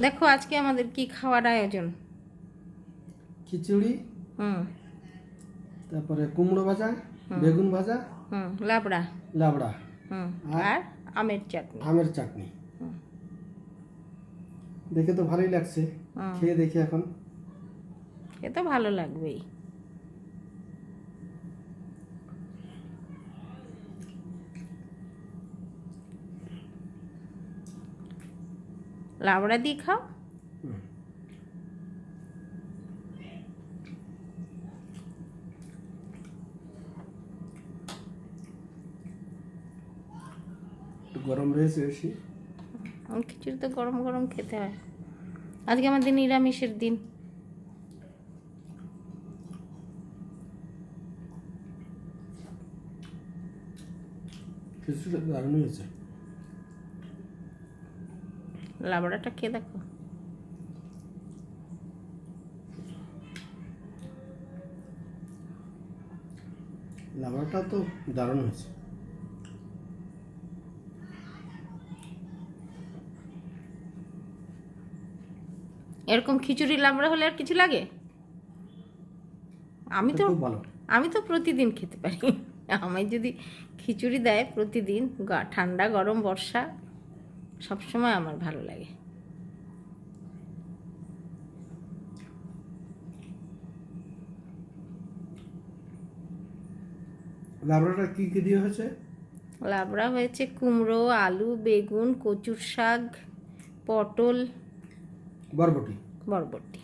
দেখো আজকে আমাদের কি খাওয়ার আয়োজন। খিচুড়ি, তারপরে কুমড়ো ভাজা, বেগুন ভাজা, লাবড়া, লাবড়া, আর আমের চাটনি। আমের চাটনি। দেখে তো ভালোই লাগছে, খেয়ে দেখি এখন। এ তো ভালো লাগবেই। লাবড়া দিয়ে খাও। গরম রয়েছে বেশি। খিচুড়ি তো গরম গরম খেতে হয়। আজকে আমাদের নিরামিষের দিন। খিচুড়িটা দারুণ হয়েছে। লাবড়াটা খেয়ে দেখো। লাবড়াটা তো দারুণ হয়েছে। এরকম খিচুড়ি লাবড়া হলে আর কিছু লাগে? আমি তো প্রতিদিন খেতে পারি। আমায় যদি খিচুড়ি দেয় প্রতিদিন, ঠান্ডা গরম বর্ষা, সবসময় আমার ভালো লাগে। লাবড়াটা কি কি দিয়ে হয়েছে? লাবড়া হয়েছে কুমড়ো, আলু, বেগুন, কচুর শাক, পটল, বরবটি। বরবটি।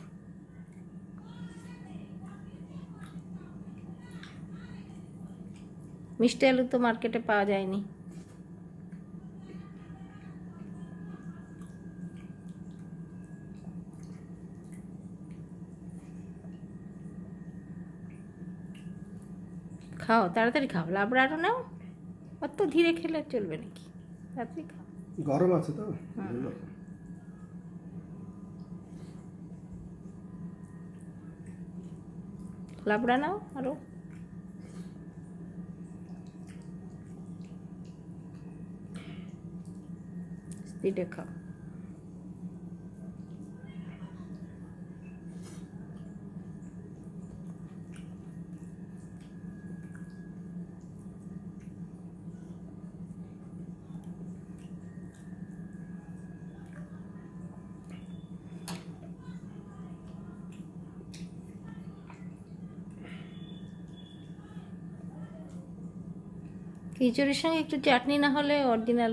মিষ্টি আলু তো মার্কেটে পাওয়া যায়নি। খাও, তাড়াতাড়ি খাও, লাবড়া আরও নাও। অত ধীরে খেলে চলবে নাকি? তাড়াতাড়ি খাও। গরম আছে তো। লাবড়া নাও আরও। স্পিডে খাও। খিচুড়ির সঙ্গে একটু চাটনি না হলে অরিজিনাল